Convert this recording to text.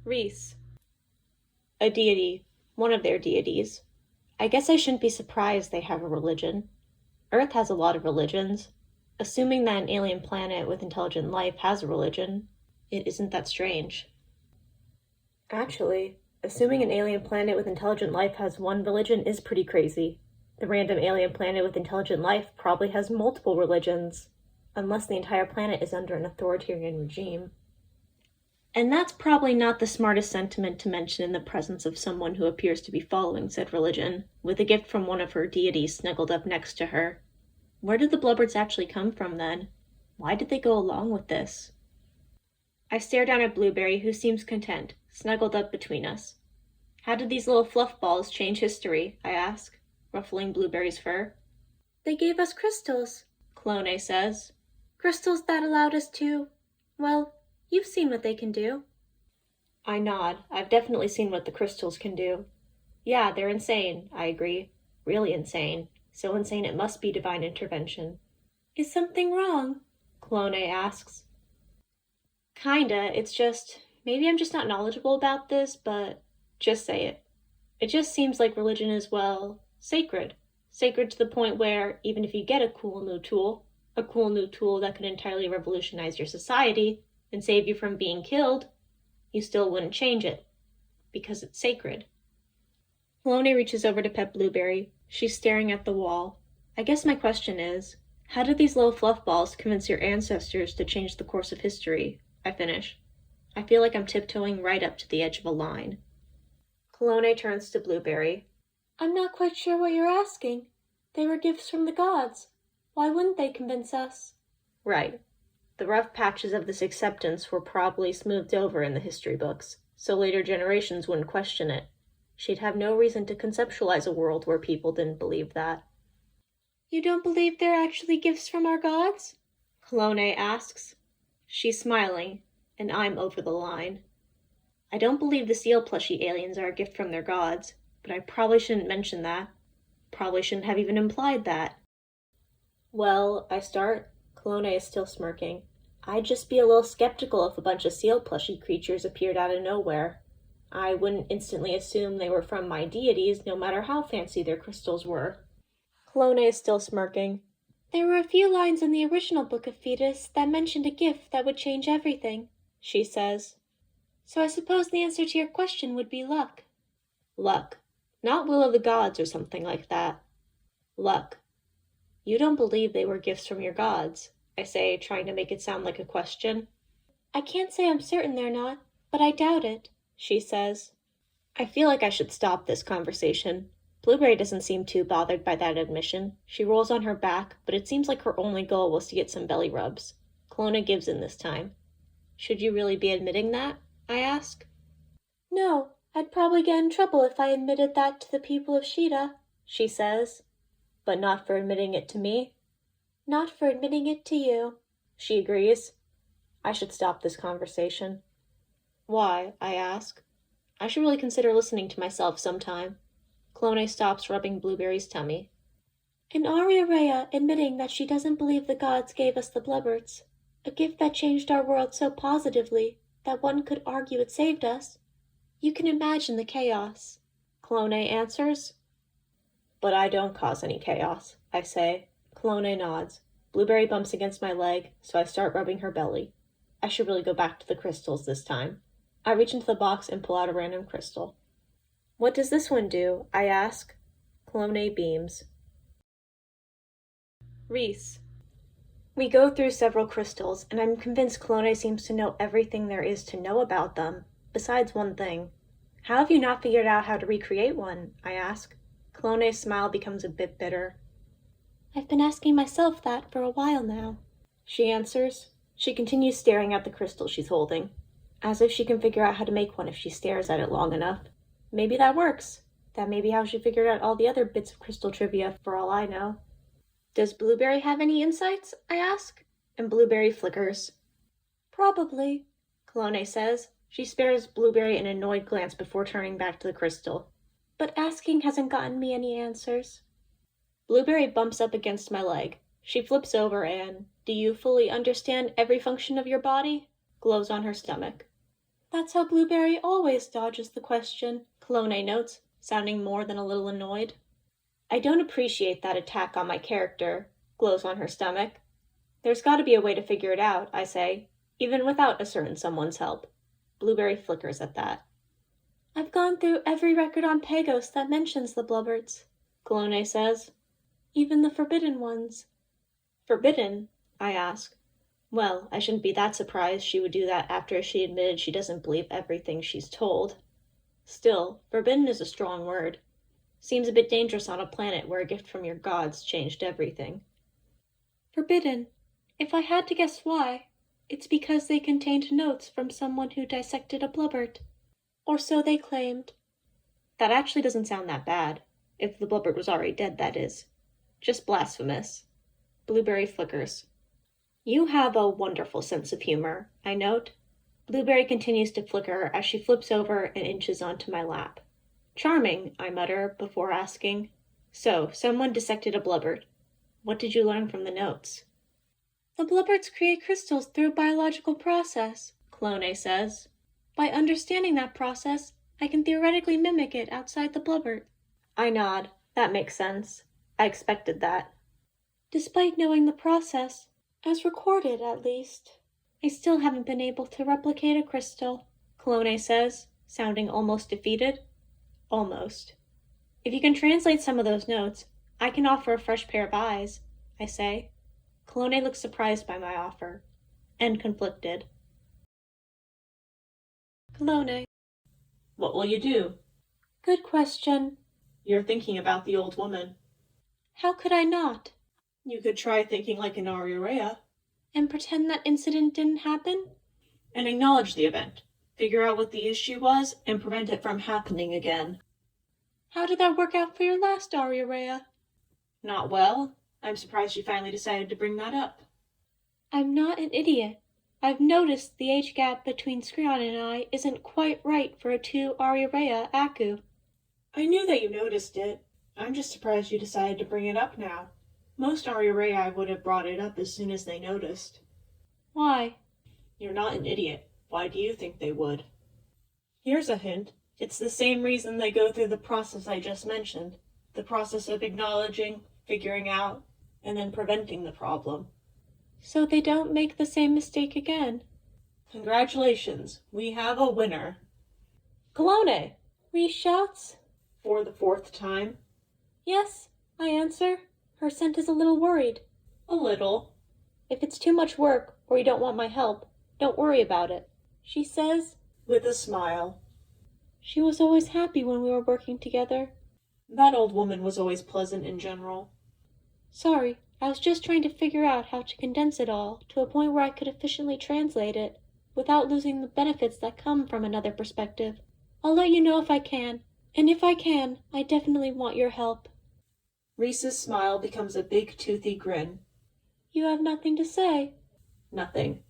Reese. A deity. One of their deities. I guess I shouldn't be surprised they have a religion. Earth has a lot of religions. Assuming that an alien planet with intelligent life has a religion, it isn't that strange. Actually, assuming an alien planet with intelligent life has one religion is pretty crazy. The random alien planet with intelligent life probably has multiple religions, unless the entire planet is under an authoritarian regime. And that's probably not the smartest sentiment to mention in the presence of someone who appears to be following said religion, with a gift from one of her deities snuggled up next to her. Where did the blubberts actually come from, then? Why did they go along with this? I stare down at Blueberry, who seems content, snuggled up between us. How did these little fluff balls change history? I ask, ruffling Blueberry's fur. They gave us crystals, Clone says. Crystals that allowed us to, well, you've seen what they can do. I nod. I've definitely seen what the crystals can do. Yeah, they're insane, I agree. Really insane. So insane it must be divine intervention. Is something wrong? Clone asks. Kinda, it's just, maybe I'm just not knowledgeable about this, but just say it. It just seems like religion is, well, sacred. Sacred to the point where, even if you get a cool new tool that could entirely revolutionize your society and save you from being killed, you still wouldn't change it. Because it's sacred. Clone reaches over to pet Blueberry. She's staring at the wall. I guess my question is, how did these little fluff balls convince your ancestors to change the course of history? I finish. I feel like I'm tiptoeing right up to the edge of a line. Clone turns to Blueberry. I'm not quite sure what you're asking. They were gifts from the gods. Why wouldn't they convince us? Right. The rough patches of this acceptance were probably smoothed over in the history books, so later generations wouldn't question it. She'd have no reason to conceptualize a world where people didn't believe that. You don't believe they're actually gifts from our gods? Clone asks. She's smiling, and I'm over the line. I don't believe the seal plushie aliens are a gift from their gods, but I probably shouldn't mention that. Probably shouldn't have even implied that. Well, I start. Clone is still smirking. I'd just be a little skeptical if a bunch of seal plushie creatures appeared out of nowhere. I wouldn't instantly assume they were from my deities, no matter how fancy their crystals were. Clone is still smirking. There were a few lines in the original Book of Fetus that mentioned a gift that would change everything, she says. So I suppose the answer to your question would be luck. Luck. Not will of the gods or something like that. Luck. You don't believe they were gifts from your gods, I say, trying to make it sound like a question. I can't say I'm certain they're not, but I doubt it, she says. I feel like I should stop this conversation. Blueberry doesn't seem too bothered by that admission. She rolls on her back, but it seems like her only goal was to get some belly rubs. Clone gives in this time. Should you really be admitting that? I ask. No, I'd probably get in trouble if I admitted that to the people of Sheeta, she says. But not for admitting it to me? Not for admitting it to you, she agrees. I should stop this conversation. Why? I ask. I should really consider listening to myself sometime. Clone stops rubbing Blueberry's tummy. And Aria Rhea admitting that she doesn't believe the gods gave us the blubberts, a gift that changed our world so positively that one could argue it saved us. You can imagine the chaos. Clone answers. But I don't cause any chaos, I say. Clone nods. Blueberry bumps against my leg, so I start rubbing her belly. I should really go back to the crystals this time. I reach into the box and pull out a random crystal. What does this one do? I ask. Clone beams. Reese. We go through several crystals, and I'm convinced Clone seems to know everything there is to know about them, besides one thing. How have you not figured out how to recreate one? I ask. Clone's smile becomes a bit bitter. I've been asking myself that for a while now, she answers. She continues staring at the crystal she's holding, as if she can figure out how to make one if she stares at it long enough. Maybe that works. That may be how she figured out all the other bits of crystal trivia, for all I know. Does Blueberry have any insights? I ask. And Blueberry flickers. Probably, Clone says. She spares Blueberry an annoyed glance before turning back to the crystal. But asking hasn't gotten me any answers. Blueberry bumps up against my leg. She flips over and, do you fully understand every function of your body? Glows on her stomach. That's how Blueberry always dodges the question, Clone notes, sounding more than a little annoyed. I don't appreciate that attack on my character, glows on her stomach. There's got to be a way to figure it out, I say, even without a certain someone's help. Blueberry flickers at that. I've gone through every record on Pagos that mentions the blubberts, Clone says. even the forbidden ones. Forbidden? I ask. Well, I shouldn't be that surprised she would do that after she admitted she doesn't believe everything she's told. Still, forbidden is a strong word. Seems a bit dangerous on a planet where a gift from your gods changed everything. Forbidden. If I had to guess why, it's because they contained notes from someone who dissected a blubbert. Or so they claimed. That actually doesn't sound that bad. If the blubbert was already dead, that is. Just blasphemous. Blueberry flickers. You have a wonderful sense of humor, I note. Blueberry continues to flicker as she flips over and inches onto my lap. Charming, I mutter, before asking. So, someone dissected a blubbert. What did you learn from the notes? The blubberts create crystals through a biological process, Clone says. By understanding that process, I can theoretically mimic it outside the blubbert. I nod. That makes sense. I expected that. Despite knowing the process, as recorded at least, I still haven't been able to replicate a crystal, Clone says, sounding almost defeated. Almost. If you can translate some of those notes, I can offer a fresh pair of eyes, I say. Clone looks surprised by my offer, and conflicted. Clone. What will you do? Good question. You're thinking about the old woman. How could I not? You could try thinking like an Aulier. And pretend that incident didn't happen? And acknowledge the event. Figure out what the issue was and prevent it from happening again. How did that work out for your last Aulier? Not well. I'm surprised you finally decided to bring that up. I'm not an idiot. I've noticed the age gap between Screon and I isn't quite right for a 2 Aulier Aku. I knew that you noticed it. I'm just surprised you decided to bring it up now. Most Aulier would have brought it up as soon as they noticed. Why? You're not an idiot. Why do you think they would? Here's a hint. It's the same reason they go through the process I just mentioned. The process of acknowledging, figuring out, and then preventing the problem. So they don't make the same mistake again. Congratulations, we have a winner. Clone! Reese shouts. For the 4th time. Yes, I answer. Her scent is a little worried. A little. If it's too much work, or you don't want my help, don't worry about it, she says. With a smile. She was always happy when we were working together. That old woman was always pleasant in general. Sorry, I was just trying to figure out how to condense it all to a point where I could efficiently translate it, without losing the benefits that come from another perspective. I'll let you know if I can, and if I can, I definitely want your help. Reese's smile becomes a big toothy grin. You have nothing to say? Nothing.